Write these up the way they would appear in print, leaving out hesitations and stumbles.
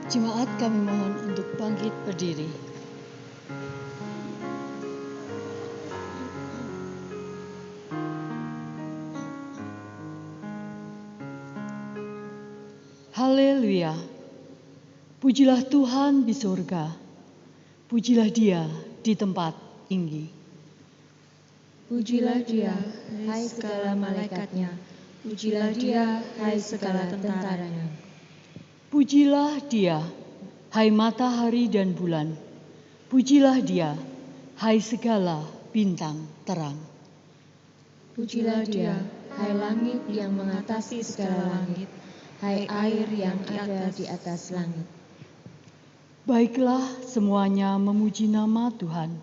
Jemaat, kami mohon untuk bangkit berdiri. Haleluya. Pujilah Tuhan di surga. Pujilah Dia di tempat tinggi. Pujilah Dia, hai segala malaikatnya. Pujilah Dia, hai segala tentaranya. Pujilah Dia, hai matahari dan bulan. Pujilah Dia, hai segala bintang terang. Pujilah Dia, hai langit yang mengatasi segala langit, hai air yang ada di atas langit. Baiklah semuanya memuji nama Tuhan,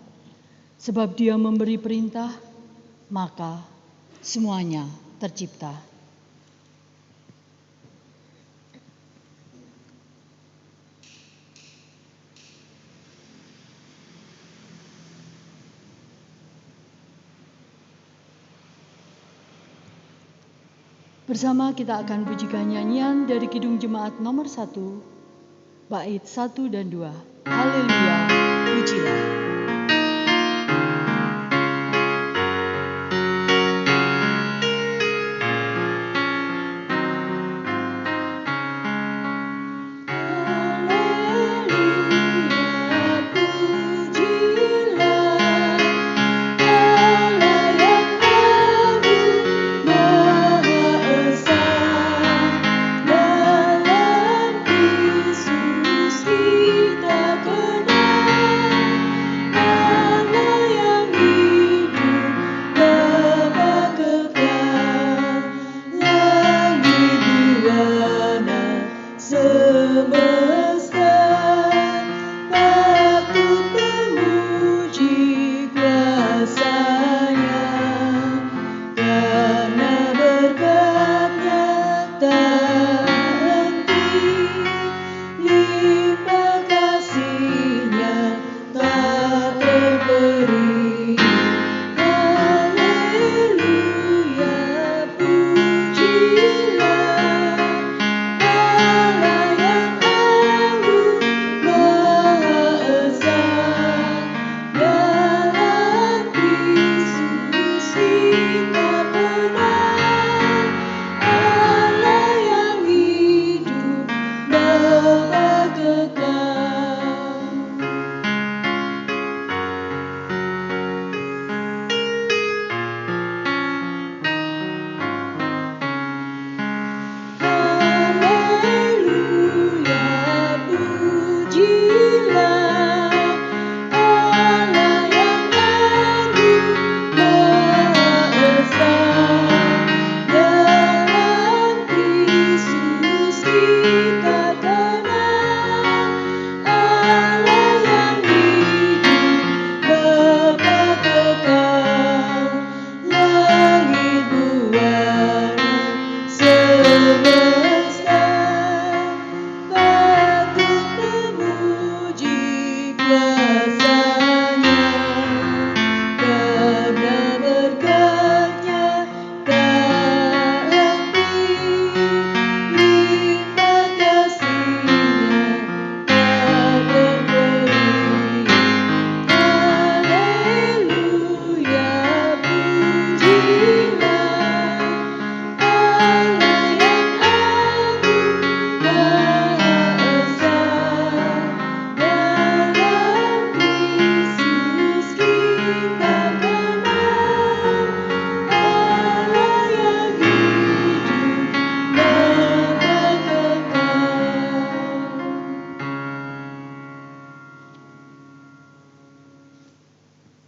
sebab Dia memberi perintah, maka semuanya tercipta. Bersama kita akan pujikan nyanyian dari Kidung Jemaat nomor 1, bait 1 dan 2. Haleluya, pujilah.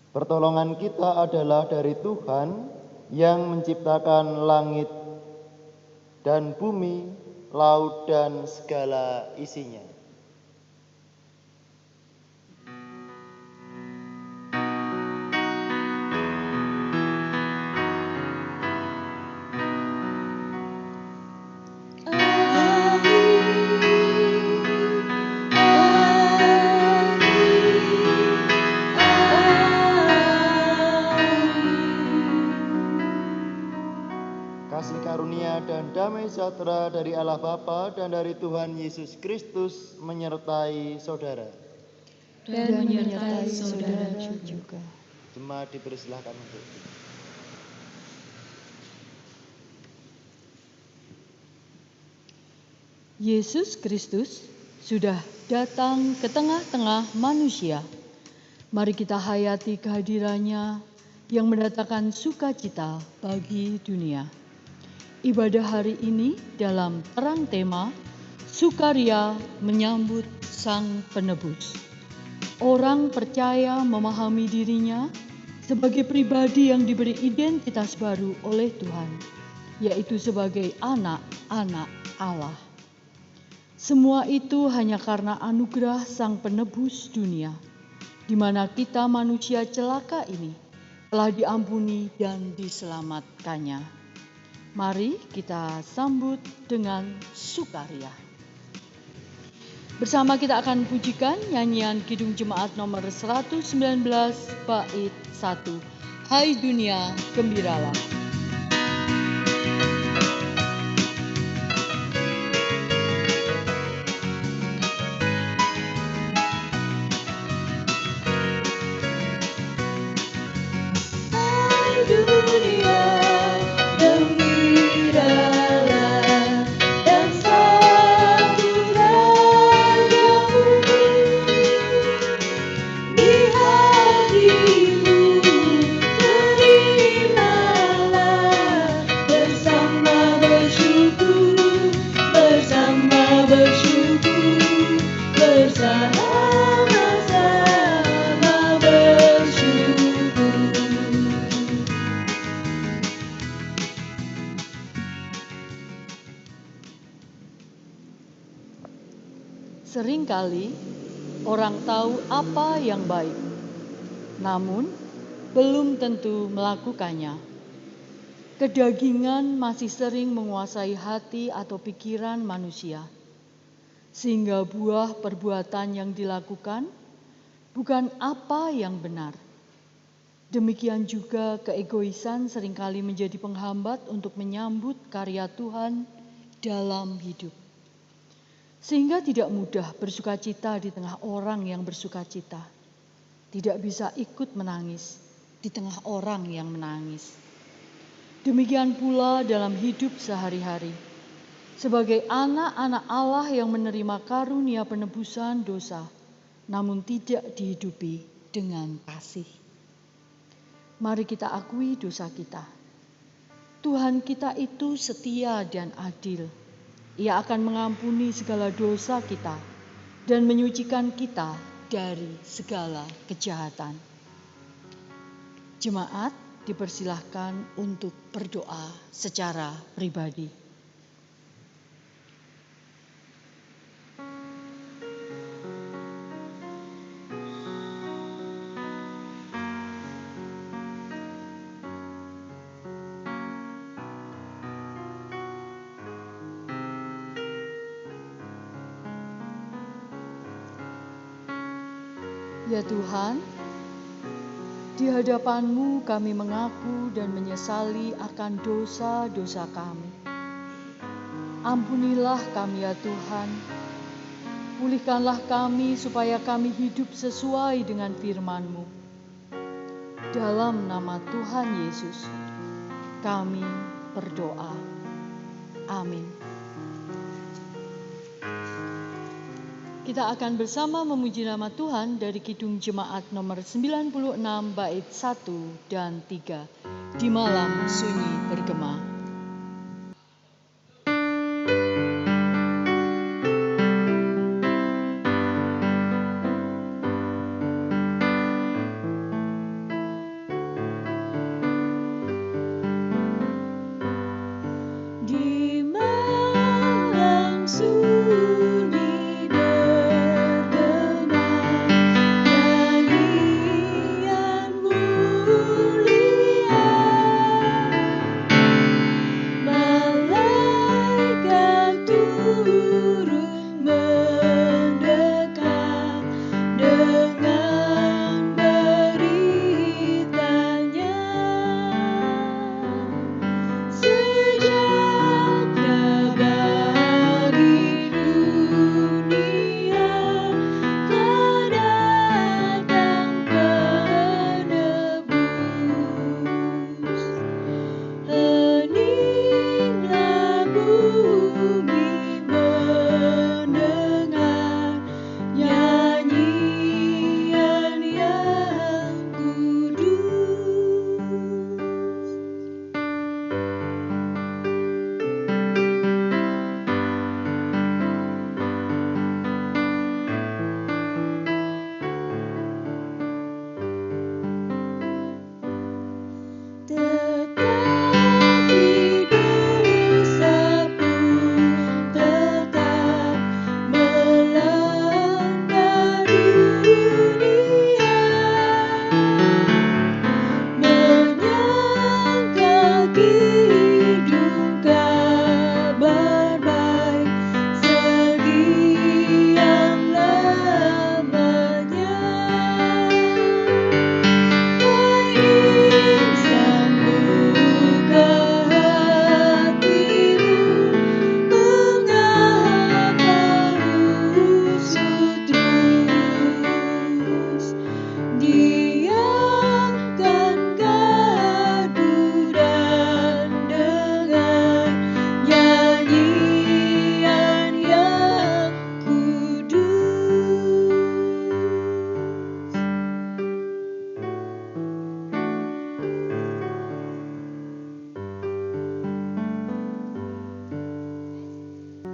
Pertolongan kita adalah dari Tuhan yang menciptakan langit dan bumi, laut dan segala isinya. dan damai sejahtera dari Allah Bapa dan dari Tuhan Yesus Kristus menyertai saudara. Dan menyertai saudara juga. Jemaat dipersilahkan untuk duduk. Yesus Kristus sudah datang ke tengah-tengah manusia. Mari kita hayati kehadirannya yang mendatangkan sukacita bagi dunia. Ibadah hari ini dalam terang tema Sukaria menyambut Sang Penebus. Orang percaya memahami dirinya sebagai pribadi yang diberi identitas baru oleh Tuhan, yaitu sebagai anak-anak Allah. Semua itu hanya karena anugerah Sang Penebus dunia, di mana kita manusia celaka ini telah diampuni dan diselamatkannya. Mari kita sambut dengan sukaria. Bersama kita akan pujikan nyanyian Kidung Jemaat nomor 119 bait 1. Hai dunia, gembiralah. Seringkali orang tahu apa yang baik, namun belum tentu melakukannya. Kedagingan masih sering menguasai hati atau pikiran manusia, sehingga buah perbuatan yang dilakukan bukan apa yang benar. Demikian juga keegoisan seringkali menjadi penghambat untuk menyambut karya Tuhan dalam hidup. Sehingga tidak mudah bersukacita di tengah orang yang bersukacita. Tidak bisa ikut menangis di tengah orang yang menangis. Demikian pula dalam hidup sehari-hari. Sebagai anak-anak Allah yang menerima karunia penebusan dosa, namun tidak dihidupi dengan kasih. Mari kita akui dosa kita. Tuhan kita itu setia dan adil. Ia akan mengampuni segala dosa kita dan menyucikan kita dari segala kejahatan. Jemaat dipersilahkan untuk berdoa secara pribadi. Ya Tuhan, di hadapan-Mu kami mengaku dan menyesali akan dosa-dosa kami. Ampunilah kami ya Tuhan, pulihkanlah kami supaya kami hidup sesuai dengan firman-Mu. Dalam nama Tuhan Yesus, kami berdoa. Amin. Kita akan bersama memuji nama Tuhan dari Kidung Jemaat nomor 96 bait 1 dan 3. Di malam sunyi bergema. Di malam sunyi nyanyian mulia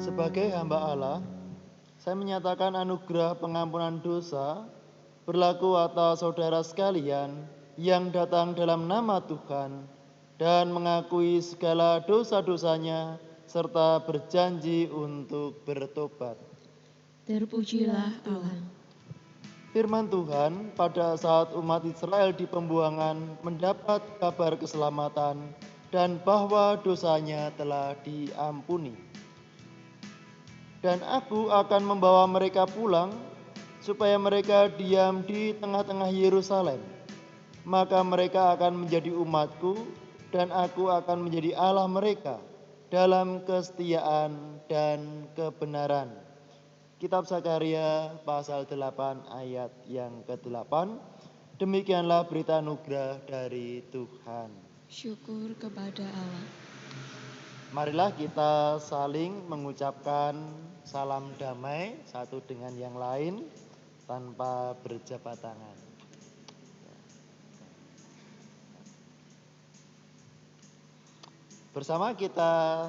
Sebagai hamba Allah, saya menyatakan anugerah pengampunan dosa berlaku atas saudara sekalian yang datang dalam nama Tuhan dan mengakui segala dosa-dosanya serta berjanji untuk bertobat. Terpujilah Allah. Firman Tuhan, pada saat umat Israel di pembuangan mendapat kabar keselamatan dan bahwa dosanya telah diampuni. Dan aku akan membawa mereka pulang supaya mereka diam di tengah-tengah Yerusalem. Maka mereka akan menjadi umatku dan aku akan menjadi Allah mereka dalam kesetiaan dan kebenaran. Kitab Zakaria pasal 8 ayat yang ke-8. Demikianlah berita anugerah dari Tuhan. Syukur kepada Allah. Marilah kita saling mengucapkan salam damai satu dengan yang lain tanpa berjabat tangan. Bersama kita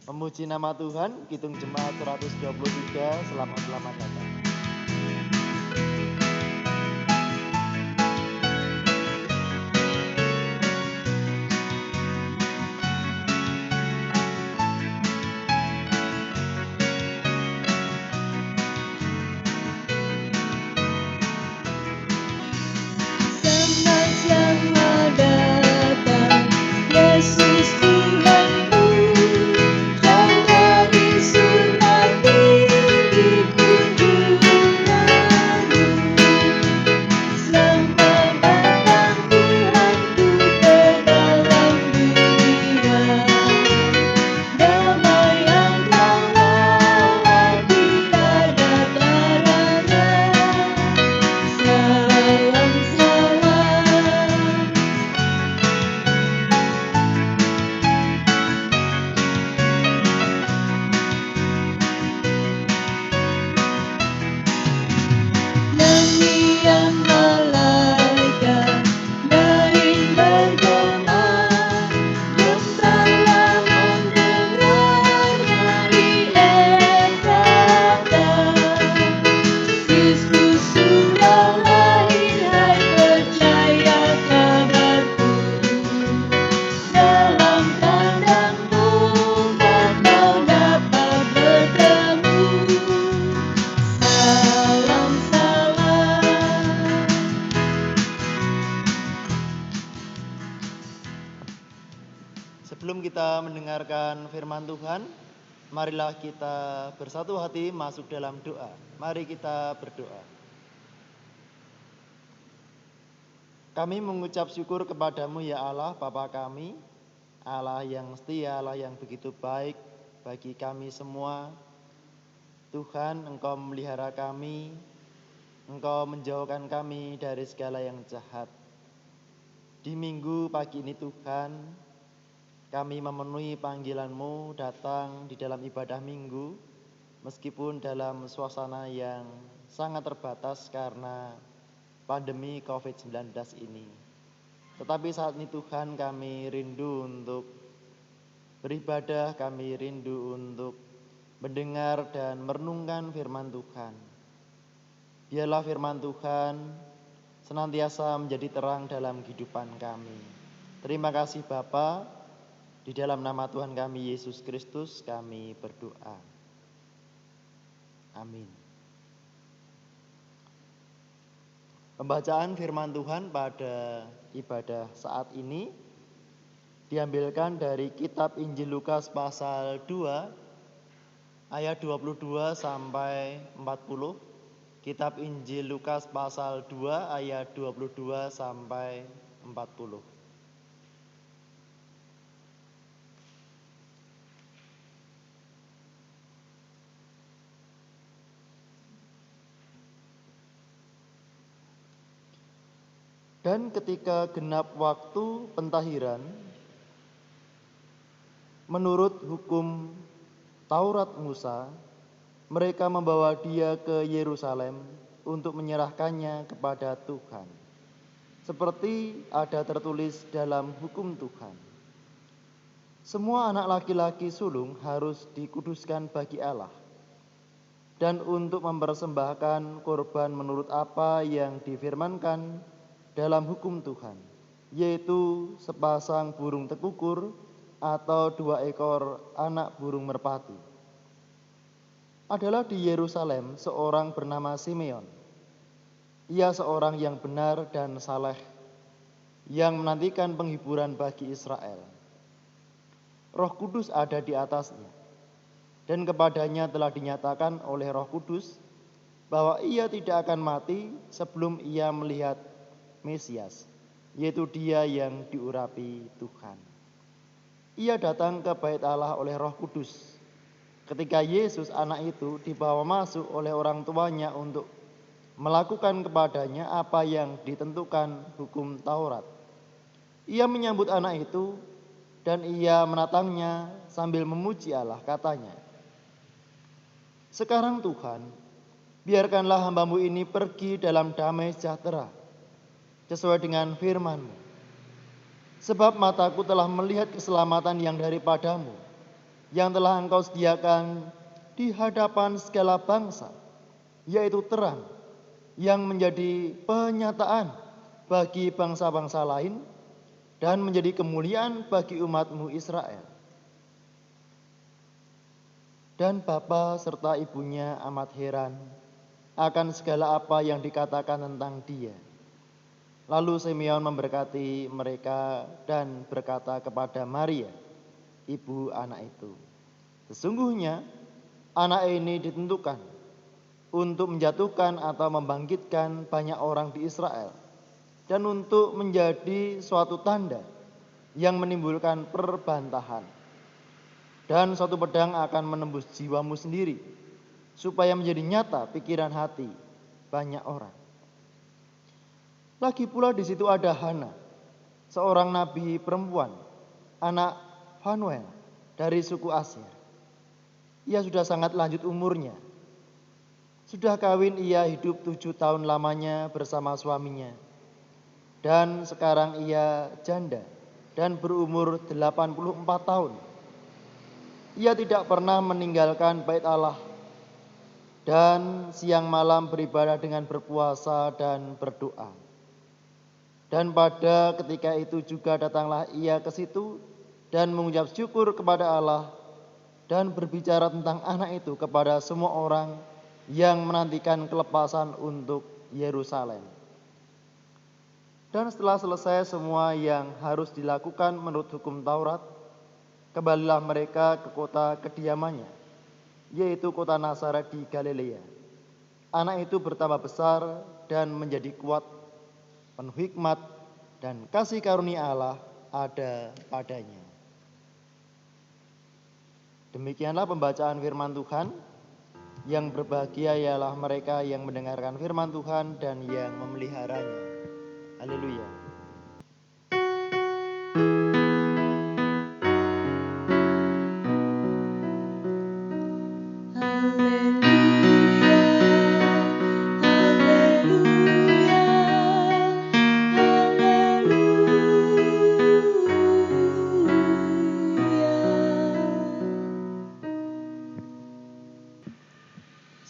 memuji nama Tuhan, Kidung Jemaat 123, selamat datang. Selamat datang, Yesus Tuhanku, jauh dari surga tinggi kunjunganmu. Selamat datang Tuhanku ke dalam dunia, damai yang kau bawa tiada taranya. Salam, salam. Nyanyian malaikat nyaring bergema, gembala mendengar nyanyi Efrata. Kristus sudah lahir, hai percaya kabarku. Dalam kandang domba kau dapat bertemu. Salam, salam. Sebelum kita mendengarkan firman Tuhan, marilah kita bersatu hati masuk dalam doa. Mari kita berdoa. Kami mengucap syukur kepadamu ya Allah, Bapa kami, Allah yang setia, Allah yang begitu baik bagi kami semua. Tuhan, Engkau memelihara kami, Engkau menjauhkan kami dari segala yang jahat. Di minggu pagi ini Tuhan, kami memenuhi panggilan-Mu datang di dalam ibadah minggu, meskipun dalam suasana yang sangat terbatas karena pandemi COVID-19 ini. Tetapi saat ini Tuhan, kami rindu untuk beribadah, kami rindu untuk mendengar dan merenungkan firman Tuhan. Biarlah firman Tuhan senantiasa menjadi terang dalam kehidupan kami. Terima kasih Bapa, di dalam nama Tuhan kami Yesus Kristus kami berdoa. Amin. Pembacaan firman Tuhan pada ibadah saat ini diambilkan dari kitab Injil Lukas pasal 2 ayat 22 sampai 40. Kitab Injil Lukas pasal 2 ayat 22 sampai 40. Dan ketika genap waktu pentahiran, menurut hukum Taurat Musa, mereka membawa dia ke Yerusalem untuk menyerahkannya kepada Tuhan, seperti ada tertulis dalam hukum Tuhan. Semua anak laki-laki sulung harus dikuduskan bagi Allah dan untuk mempersembahkan korban menurut apa yang difirmankan dalam hukum Tuhan, yaitu sepasang burung tekukur atau 2 ekor anak burung merpati. Adalah di Yerusalem seorang bernama Simeon. Ia seorang yang benar dan saleh, yang menantikan penghiburan bagi Israel. Roh Kudus ada di atasnya, dan kepadanya telah dinyatakan oleh Roh Kudus bahwa ia tidak akan mati sebelum ia melihat Mesias, yaitu Dia yang diurapi Tuhan. Ia datang ke bait Allah oleh Roh Kudus ketika Yesus anak itu dibawa masuk oleh orang tuanya untuk melakukan kepadanya apa yang ditentukan hukum Taurat. Ia menyambut anak itu dan ia menatangnya sambil memuji Allah, katanya, "Sekarang Tuhan, biarkanlah hamba-Mu ini pergi dalam damai sejahtera, sesuai dengan firman-Mu. Sebab mataku telah melihat keselamatan yang daripadamu, yang telah Engkau sediakan di hadapan segala bangsa, yaitu terang yang menjadi penyataan bagi bangsa-bangsa lain dan menjadi kemuliaan bagi umat-Mu Israel." Dan bapa serta ibunya amat heran akan segala apa yang dikatakan tentang Dia. Lalu Simeon memberkati mereka dan berkata kepada Maria, ibu anak itu, "Sesungguhnya anak ini ditentukan untuk menjatuhkan atau membangkitkan banyak orang di Israel, dan untuk menjadi suatu tanda yang menimbulkan perbantahan. Dan suatu pedang akan menembus jiwamu sendiri, supaya menjadi nyata pikiran hati banyak orang." Lagi pula di situ ada Hana, seorang nabi perempuan, anak Fanuel dari suku Aser. Ia sudah sangat lanjut umurnya. Sudah kawin, ia hidup 7 tahun lamanya bersama suaminya. Dan sekarang ia janda dan berumur 84 tahun. Ia tidak pernah meninggalkan bait Allah dan siang malam beribadah dengan berpuasa dan berdoa. Dan pada ketika itu juga datanglah ia ke situ dan mengucap syukur kepada Allah dan berbicara tentang anak itu kepada semua orang yang menantikan kelepasan untuk Yerusalem. Dan setelah selesai semua yang harus dilakukan menurut hukum Taurat, kembalilah mereka ke kota kediamannya, yaitu kota Nazaret di Galilea. Anak itu bertambah besar dan menjadi kuat, penuh hikmat, dan kasih karunia Allah ada padanya. Demikianlah pembacaan firman Tuhan. Yang berbahagia ialah mereka yang mendengarkan firman Tuhan dan yang memeliharanya. Haleluya.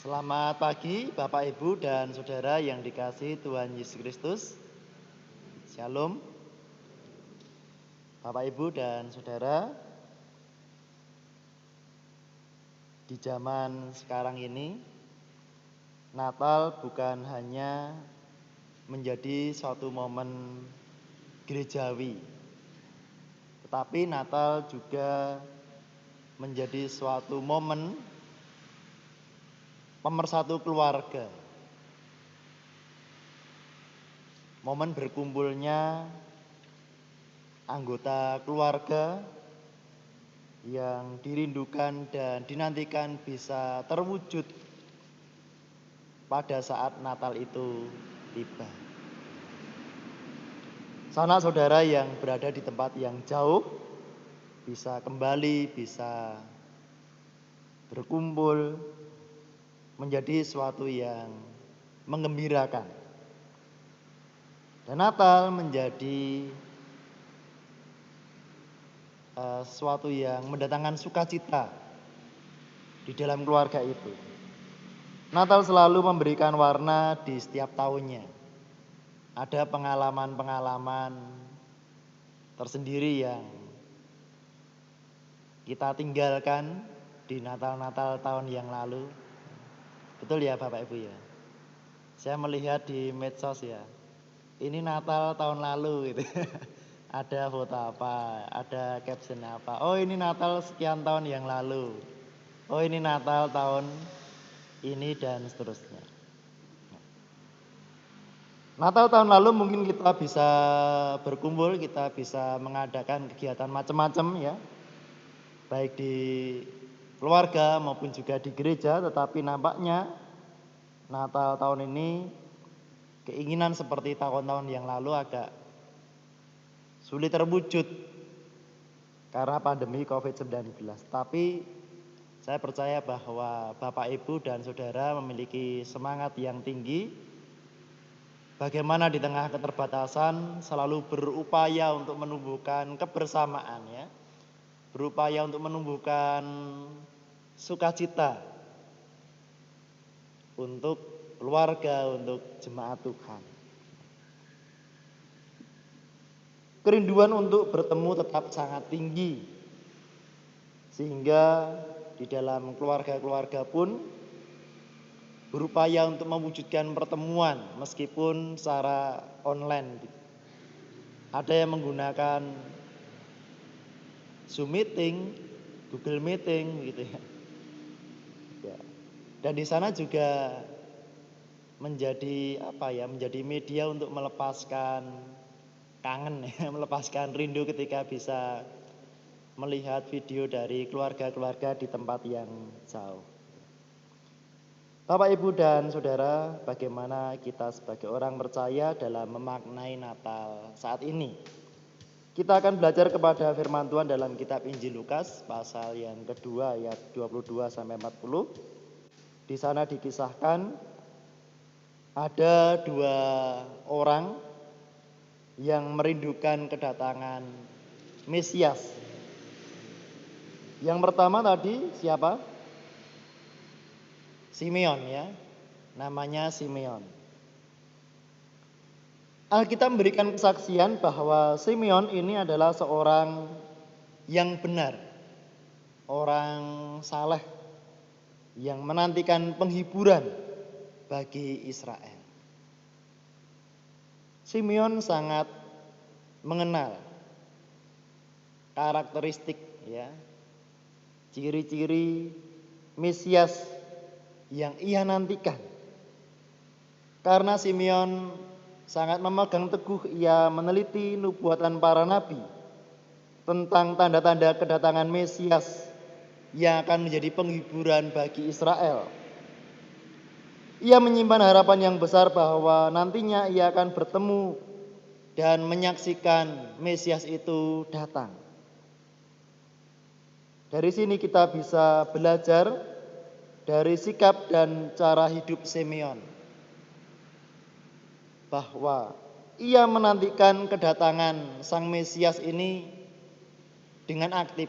Selamat pagi Bapak Ibu dan Saudara yang dikasihi Tuhan Yesus Kristus. Shalom. Bapak Ibu dan Saudara, di zaman sekarang ini Natal bukan hanya menjadi suatu momen gerejawi, tetapi Natal juga menjadi suatu momen pemersatu keluarga. Momen berkumpulnya anggota keluarga yang dirindukan dan dinantikan bisa terwujud pada saat Natal itu tiba. Sanak saudara yang berada di tempat yang jauh bisa kembali, bisa berkumpul, menjadi suatu yang menggembirakan. Dan Natal menjadi sesuatu yang mendatangkan sukacita di dalam keluarga itu. Natal selalu memberikan warna di setiap tahunnya. Ada pengalaman-pengalaman tersendiri yang kita tinggalkan di Natal-Natal tahun yang lalu. Betul ya Bapak Ibu ya? Saya melihat di medsos ya, ini Natal tahun lalu gitu. Ada foto apa, ada caption apa. Oh ini Natal sekian tahun yang lalu. Oh ini Natal tahun ini dan seterusnya. Natal tahun lalu mungkin kita bisa berkumpul, kita bisa mengadakan kegiatan macam-macam ya. Baik di keluarga maupun juga di gereja, tetapi nampaknya Natal tahun ini keinginan seperti tahun-tahun yang lalu agak sulit terwujud karena pandemi COVID-19. Tapi saya percaya bahwa Bapak, Ibu, dan Saudara memiliki semangat yang tinggi. Bagaimana di tengah keterbatasan selalu berupaya untuk menumbuhkan kebersamaan ya. Berupaya untuk menumbuhkan sukacita untuk keluarga, untuk jemaat Tuhan. Kerinduan untuk bertemu tetap sangat tinggi. Sehingga di dalam keluarga-keluarga pun berupaya untuk mewujudkan pertemuan meskipun secara online. Ada yang menggunakan Zoom meeting, Google meeting gitu ya. Dan di sana juga menjadi menjadi media untuk melepaskan kangen ya, melepaskan rindu ketika bisa melihat video dari keluarga-keluarga di tempat yang jauh. Bapak, Ibu, dan Saudara, bagaimana kita sebagai orang percaya dalam memaknai Natal saat ini? Kita akan belajar kepada firman Tuhan dalam kitab Injil Lukas, pasal yang kedua, ayat 22-40. Di sana dikisahkan ada 2 orang yang merindukan kedatangan Mesias. Yang pertama tadi siapa? Simeon ya, namanya Simeon. Alkitab memberikan kesaksian bahwa Simeon ini adalah seorang yang benar, orang saleh yang menantikan penghiburan bagi Israel. Simeon sangat mengenal karakteristik ya, ciri-ciri Mesias yang ia nantikan. Karena Simeon sangat memegang teguh, ia meneliti nubuatan para nabi tentang tanda-tanda kedatangan Mesias yang akan menjadi penghiburan bagi Israel. Ia menyimpan harapan yang besar bahwa nantinya ia akan bertemu dan menyaksikan Mesias itu datang. Dari sini kita bisa belajar dari sikap dan cara hidup Simeon, bahwa ia menantikan kedatangan Sang Mesias ini dengan aktif,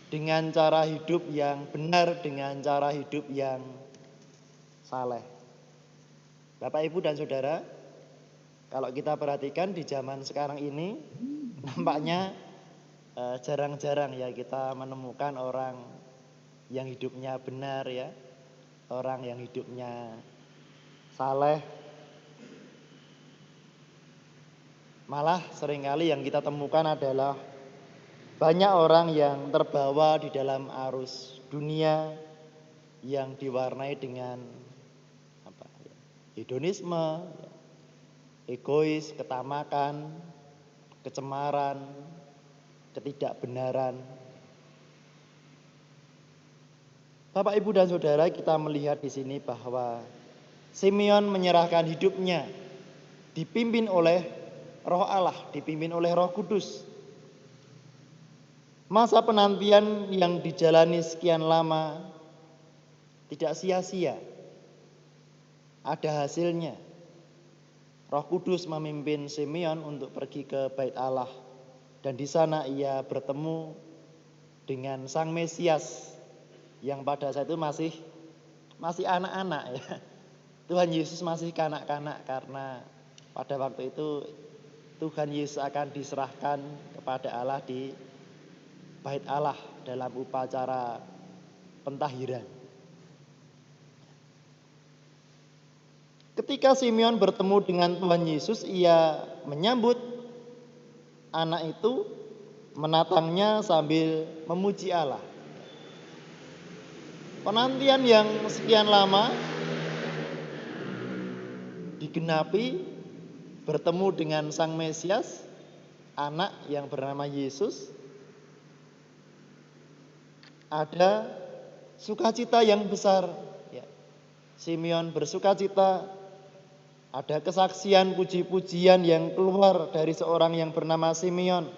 dengan cara hidup yang benar, dengan cara hidup yang saleh. Bapak, Ibu, dan Saudara, kalau kita perhatikan di zaman sekarang ini, nampaknya jarang-jarang ya kita menemukan orang yang hidupnya benar ya, orang yang hidupnya saleh. Malah seringkali yang kita temukan adalah banyak orang yang terbawa di dalam arus dunia yang diwarnai dengan hedonisme, egois, ketamakan, kecemaran, ketidakbenaran. Bapak, Ibu, dan Saudara, kita melihat di sini bahwa Simeon menyerahkan hidupnya dipimpin oleh Roh Allah, dipimpin oleh Roh Kudus. Masa penantian yang dijalani sekian lama tidak sia-sia. Ada hasilnya. Roh Kudus memimpin Simeon untuk pergi ke Bait Allah Dan di sana ia bertemu dengan Sang Mesias yang pada saat itu masih anak-anak ya. Tuhan Yesus masih kanak-kanak karena pada waktu itu Tuhan Yesus akan diserahkan kepada Allah di Bait Allah dalam upacara pentahiran. Ketika Simeon bertemu dengan Tuhan Yesus, ia menyambut anak itu, menatangnya sambil memuji Allah. Penantian yang sekian lama digenapi, bertemu dengan Sang Mesias, anak yang bernama Yesus. Ada sukacita yang besar. Ya. Simeon bersukacita, ada kesaksian puji-pujian yang keluar dari seorang yang bernama Simeon.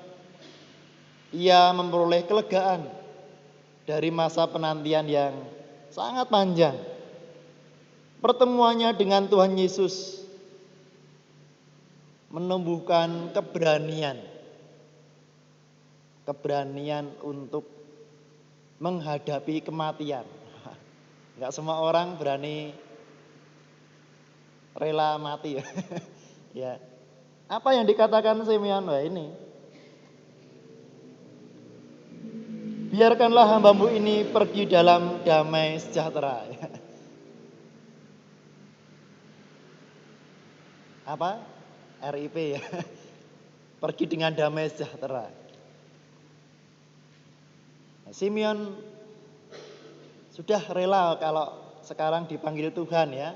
Ia memperoleh kelegaan dari masa penantian yang sangat panjang. Pertemuannya dengan Tuhan Yesus menumbuhkan keberanian untuk menghadapi kematian. Enggak semua orang berani rela mati. Ya. Apa yang dikatakan Simeon? Wah ini. Biarkanlah hambamu ini pergi dalam damai sejahtera. Apa? RIP ya. Pergi dengan damai sejahtera. Simeon sudah rela kalau sekarang dipanggil Tuhan ya.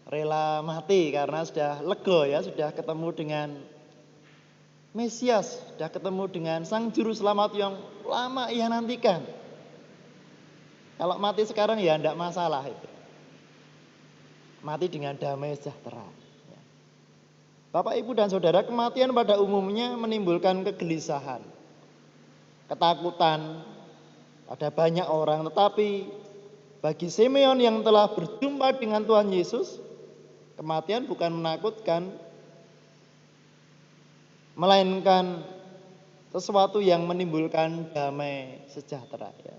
Rela mati karena sudah lega ya, sudah ketemu dengan Mesias, sudah ketemu dengan Sang Juru Selamat yang lama ia nantikan. Kalau mati sekarang ya enggak masalah itu. Mati dengan damai sejahtera. Bapak, Ibu, dan Saudara, kematian pada umumnya menimbulkan kegelisahan, ketakutan pada banyak orang. Tetapi bagi Simeon yang telah berjumpa dengan Tuhan Yesus, kematian bukan menakutkan, melainkan sesuatu yang menimbulkan damai sejahtera. Ya.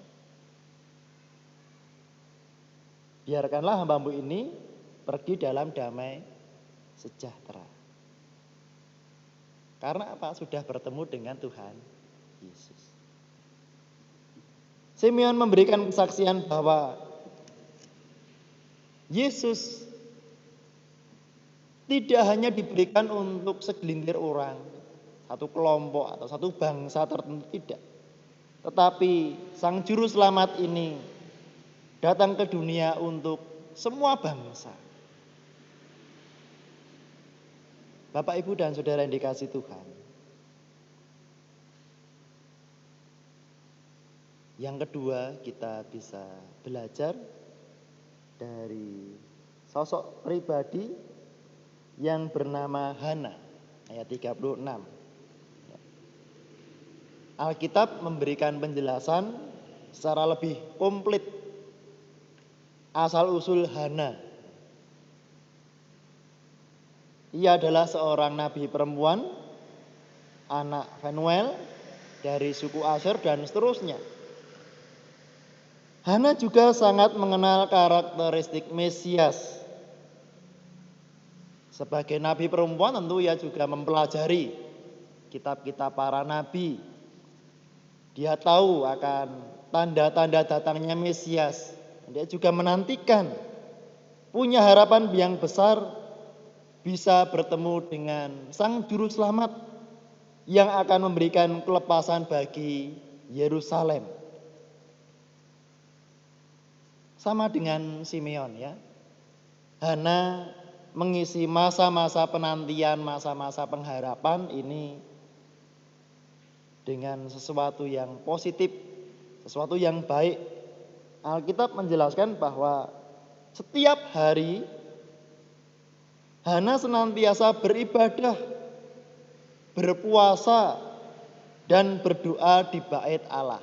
Biarkanlah hambamu ini pergi dalam damai sejahtera. Karena apa? Sudah bertemu dengan Tuhan Yesus. Simeon memberikan kesaksian bahwa Yesus tidak hanya diberikan untuk segelintir orang, satu kelompok atau satu bangsa tertentu, tidak. Tetapi Sang Juru Selamat ini datang ke dunia untuk semua bangsa. Bapak, Ibu, dan Saudara yang dikasihi Tuhan. Yang kedua, kita bisa belajar dari sosok pribadi yang bernama Hana, ayat 36. Alkitab memberikan penjelasan secara lebih komplit asal-usul Hana. Ia adalah seorang nabi perempuan, anak Fanuel dari suku Asher dan seterusnya. Hana juga sangat mengenal karakteristik Mesias. Sebagai nabi perempuan tentu ia juga mempelajari kitab-kitab para nabi. Dia tahu akan tanda-tanda datangnya Mesias. Dia juga menantikan, punya harapan yang besar bisa bertemu dengan Sang Juru Selamat yang akan memberikan kelepasan bagi Yerusalem. Sama dengan Simeon ya. Hana mengisi masa-masa penantian, masa-masa pengharapan ini dengan sesuatu yang positif, sesuatu yang baik. Alkitab menjelaskan bahwa setiap hari Hana senantiasa beribadah, berpuasa, dan berdoa di bait Allah.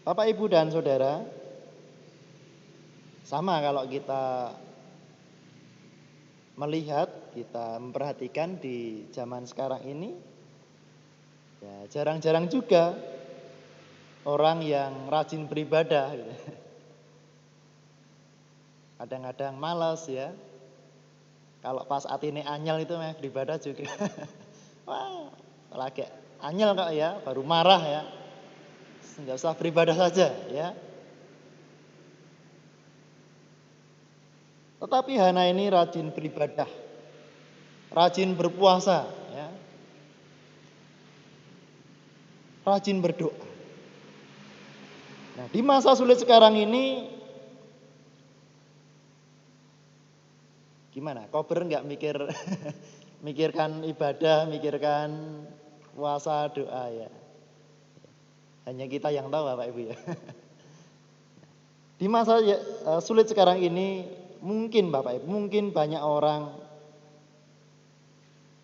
Bapak, Ibu, dan Saudara, sama kalau kita melihat, kita memperhatikan di zaman sekarang ini, ya jarang-jarang juga orang yang rajin beribadah. Gitu. Kadang-kadang malas ya. Kalau pas atine anyel itu meh beribadah juga. Wah, lagi anyel kok ya, baru marah ya. Enggak usah beribadah saja ya. Tetapi Hana ini rajin beribadah, rajin berpuasa, ya, rajin berdoa. Nah, di masa sulit sekarang ini, gimana? Kober nggak mikir, mikirkan ibadah, mikirkan puasa, doa ya. Hanya kita yang tahu, Bapak Ibu ya. Di masa sulit sekarang ini, mungkin Bapak Ibu, mungkin banyak orang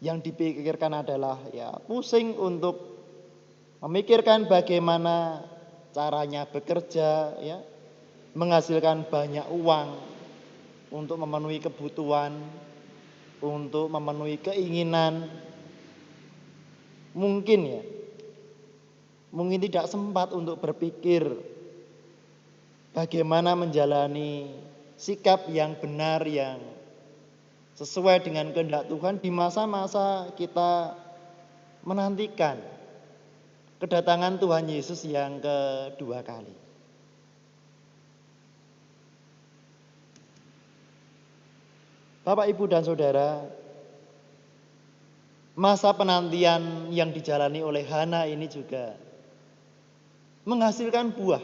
yang dipikirkan adalah ya pusing untuk memikirkan bagaimana caranya bekerja ya, menghasilkan banyak uang untuk memenuhi kebutuhan, untuk memenuhi keinginan. Mungkin ya, mungkin tidak sempat untuk berpikir bagaimana menjalani sikap yang benar, yang sesuai dengan kehendak Tuhan di masa-masa kita menantikan kedatangan Tuhan Yesus yang kedua kali. Bapak, Ibu, dan Saudara, masa penantian yang dijalani oleh Hana ini juga menghasilkan buah,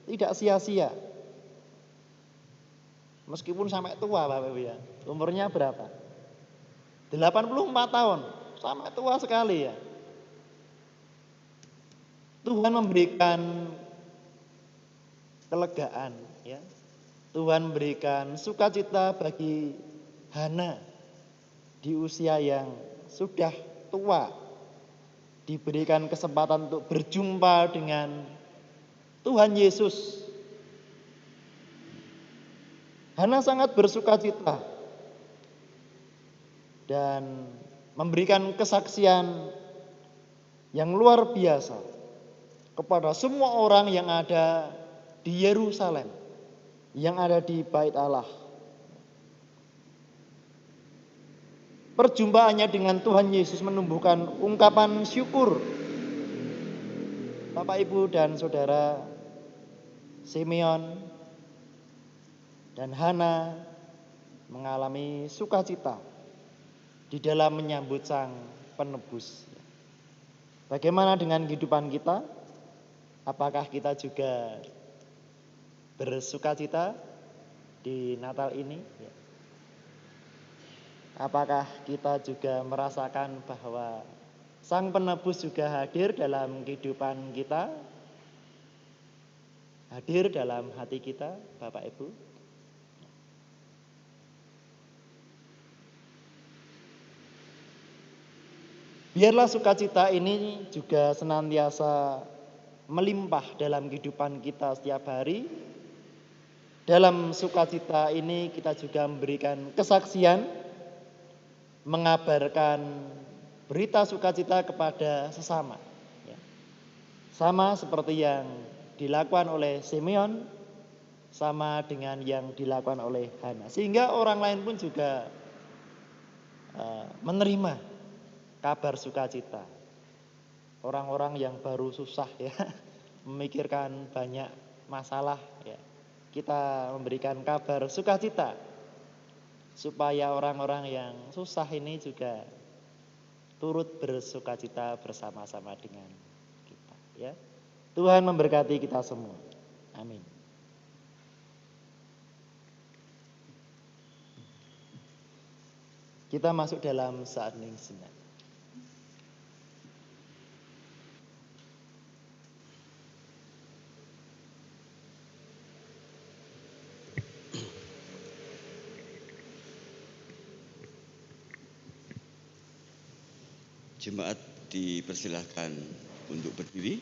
tidak sia-sia. Meskipun sampai tua, Bapak Ibu ya. Umurnya berapa? 84 tahun, sampai tua sekali ya. Tuhan memberikan kelegaan ya. Tuhan memberikan sukacita bagi Hana di usia yang sudah tua, diberikan kesempatan untuk berjumpa dengan Tuhan Yesus. Hana sangat bersukacita dan memberikan kesaksian yang luar biasa kepada semua orang yang ada di Yerusalem, yang ada di Bait Allah. Perjumpaannya dengan Tuhan Yesus menumbuhkan ungkapan syukur. Bapak, Ibu, dan Saudara, Simeon dan Hana mengalami sukacita di dalam menyambut Sang Penebus. Bagaimana dengan kehidupan kita? Apakah kita juga bersukacita di Natal ini? Apakah kita juga merasakan bahwa Sang Penebus juga hadir dalam kehidupan kita? Hadir dalam hati kita, Bapak Ibu? Biarlah sukacita ini juga senantiasa melimpah dalam kehidupan kita setiap hari. Dalam sukacita ini kita juga memberikan kesaksian, mengabarkan berita sukacita kepada sesama. Sama seperti yang dilakukan oleh Simeon, sama dengan yang dilakukan oleh Hana. Sehingga orang lain pun juga menerima kabar sukacita. Orang-orang yang baru susah ya, memikirkan banyak masalah ya. Kita memberikan kabar sukacita supaya orang-orang yang susah ini juga turut bersukacita bersama-sama dengan kita ya. Tuhan memberkati kita semua. Amin. Kita masuk dalam saat hening sejenak. Jemaat dipersilahkan untuk berdiri.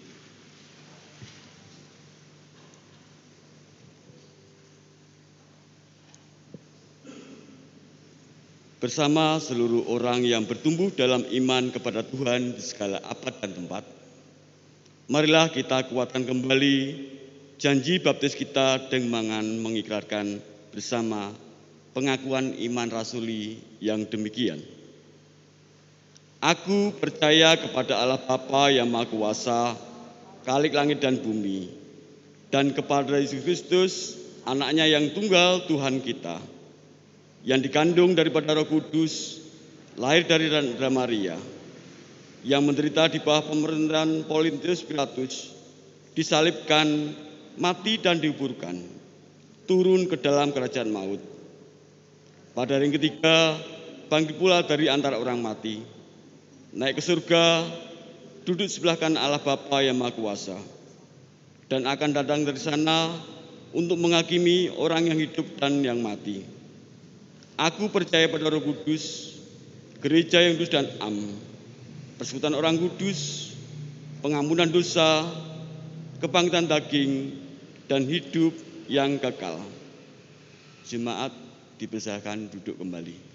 bersama seluruh orang yang bertumbuh dalam iman kepada Tuhan di segala abad dan tempat. Marilah kita kuatkan kembali janji baptis kita dengan mengikrarkan bersama pengakuan iman rasuli yang demikian. Aku percaya kepada Allah Bapa yang Maha Kuasa, Khalik langit dan bumi, dan kepada Yesus Kristus, anaknya yang tunggal Tuhan kita, yang dikandung daripada Roh Kudus, lahir dari Randa Maria, yang menderita di bawah pemerintahan Pontius Pilatus, disalibkan, mati dan dikuburkan, turun ke dalam kerajaan maut. Pada hari yang ketiga, bangkit pula dari antara orang mati, naik ke surga, duduk sebelah kanan Allah Bapa yang Maha Kuasa, dan akan datang dari sana untuk menghakimi orang yang hidup dan yang mati. Aku percaya pada Roh Kudus, gereja yang kudus dan am, persekutuan orang kudus, pengampunan dosa, kebangkitan daging, dan hidup yang kekal. Jemaat dipersilakan duduk kembali.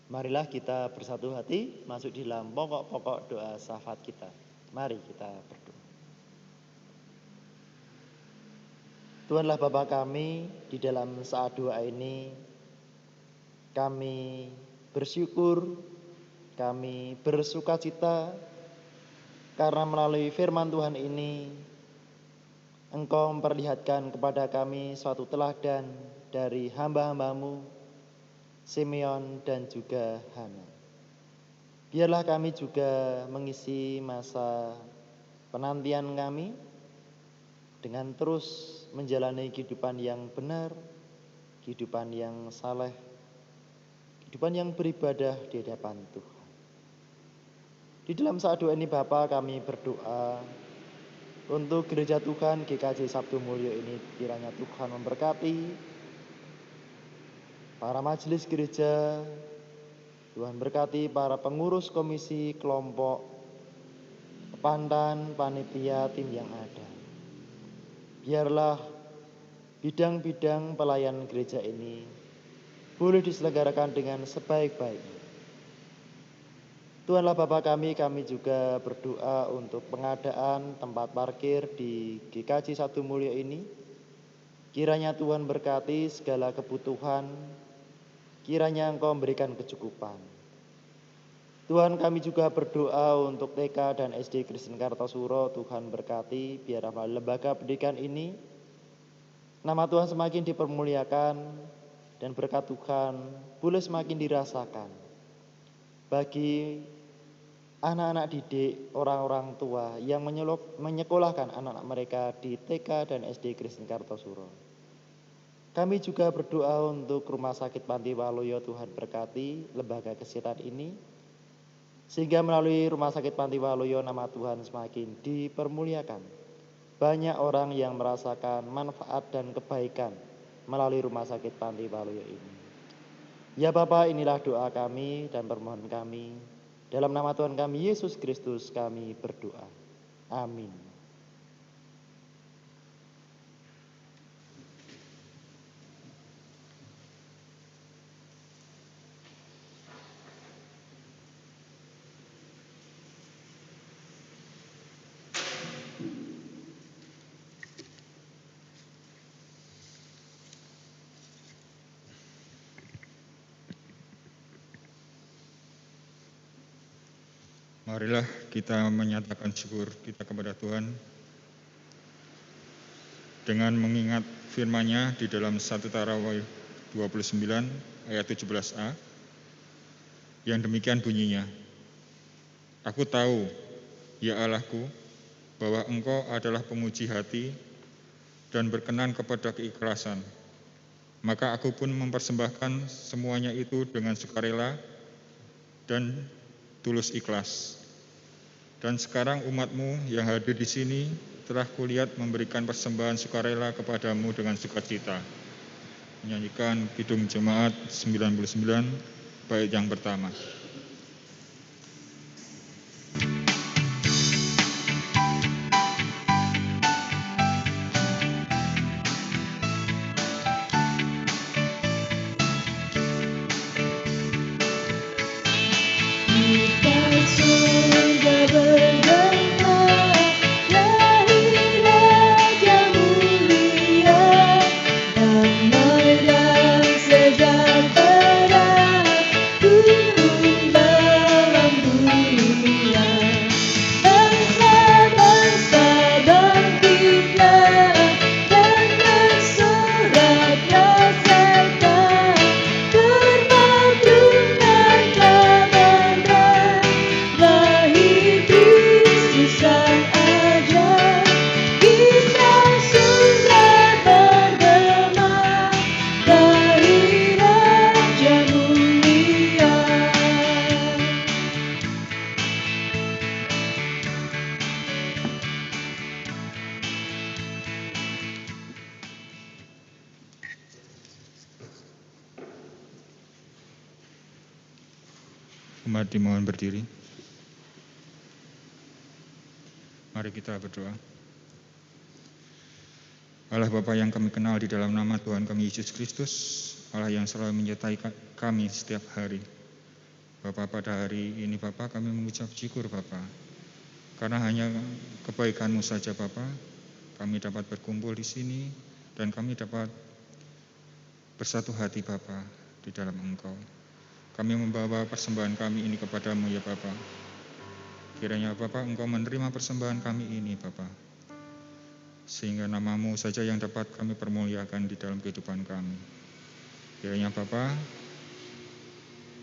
Marilah kita bersatu hati masuk di dalam pokok-pokok doa syafaat kita. Mari kita berdoa. Tuhanlah Bapa kami, di dalam saat doa ini kami bersyukur, kami bersukacita karena melalui firman Tuhan ini Engkau memperlihatkan kepada kami suatu teladan dari hamba-hambamu Simeon dan juga Hana. Biarlah kami juga mengisi masa penantian kami dengan terus menjalani kehidupan yang benar, kehidupan yang saleh, kehidupan yang beribadah di hadapan Tuhan. Di dalam saat doa ini Bapa, kami berdoa untuk gereja Tuhan GKJ Sabtu Mulyo ini, kiranya Tuhan memberkati para majelis gereja, Tuhan berkati para pengurus komisi, kelompok, pandan, panitia, tim yang ada. Biarlah bidang-bidang pelayanan gereja ini boleh diselenggarakan dengan sebaik-baiknya. Tuhanlah Bapa kami juga berdoa untuk pengadaan tempat parkir di GKJ Sabtu Mulyo ini. Kiranya Tuhan berkati segala kebutuhan, kiranya Engkau memberikan kecukupan. Tuhan, kami juga berdoa untuk TK dan SD Kristen Kartosuro. Tuhan berkati, biarlah melalui lembaga pendidikan ini nama Tuhan semakin dipermuliakan dan berkat Tuhan boleh semakin dirasakan bagi anak-anak didik, orang-orang tua yang menyekolahkan anak-anak mereka di TK dan SD Kristen Kartosuro. Kami juga berdoa untuk Rumah Sakit Panti Waluyo. Tuhan berkati lembaga kesehatan ini, sehingga melalui Rumah Sakit Panti Waluyo nama Tuhan semakin dipermuliakan. Banyak orang yang merasakan manfaat dan kebaikan melalui Rumah Sakit Panti Waluyo ini. Ya Bapa, inilah doa kami dan permohonan kami. Dalam nama Tuhan kami Yesus Kristus kami berdoa. Amin. Marilah kita menyatakan syukur kita kepada Tuhan dengan mengingat firman-Nya di dalam 1 Tarawih 29 ayat 17a yang demikian bunyinya. Aku tahu, ya Allahku, bahwa Engkau adalah pemuji hati dan berkenan kepada keikhlasan. Maka aku pun mempersembahkan semuanya itu dengan sukarela dan tulus ikhlas. Dan sekarang umat-Mu yang hadir di sini telah kulihat memberikan persembahan sukarela kepadamu dengan sukacita. Menyanyikan Kidung Jemaat 99 bait yang pertama. Umat dimohon berdiri. Mari kita berdoa. Allah Bapa yang kami kenal di dalam nama Tuhan kami Yesus Kristus, Allah yang selalu menyertai kami setiap hari. Bapa, pada hari ini Bapa kami mengucap syukur Bapa, karena hanya kebaikan-Mu saja Bapa, kami dapat berkumpul di sini dan kami dapat bersatu hati Bapa di dalam Engkau. Kami membawa persembahan kami ini kepadamu ya Bapa. Kiranya Bapa Engkau menerima persembahan kami ini Bapa, sehingga nama-Mu saja yang dapat kami permuliakan di dalam kehidupan kami. Kiranya Bapa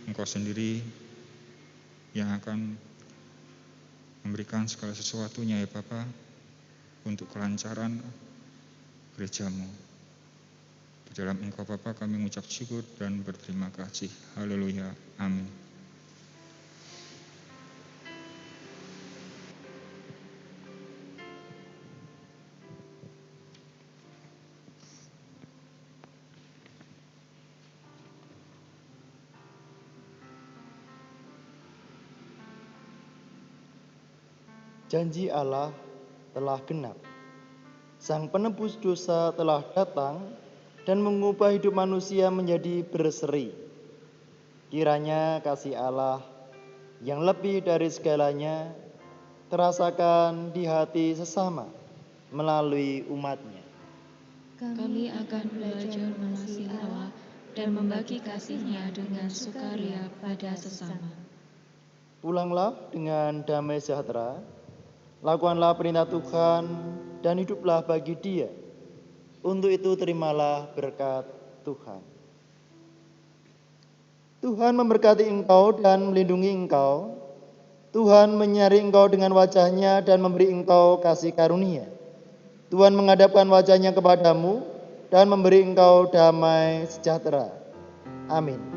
Engkau sendiri yang akan memberikan segala sesuatunya ya Bapa untuk kelancaran gereja-Mu. Di dalam Engkau Bapa kami mengucap syukur dan berterima kasih. Haleluya. Amin. Janji Allah telah genap. Sang penebus dosa telah datang dan mengubah hidup manusia menjadi berseri. Kiranya kasih Allah yang lebih dari segalanya terasakan di hati sesama melalui umat-Nya. Kami akan belajar mengasihi Allah dan membagi kasih-Nya dengan sukaria pada sesama. Pulanglah dengan damai sejahtera, lakukanlah perintah Tuhan dan hiduplah bagi Dia. Untuk itu terimalah berkat Tuhan. Tuhan memberkati engkau dan melindungi engkau. Tuhan menyinari engkau dengan wajah-Nya dan memberi engkau kasih karunia. Tuhan menghadapkan wajah-Nya kepadamu dan memberi engkau damai sejahtera. Amin.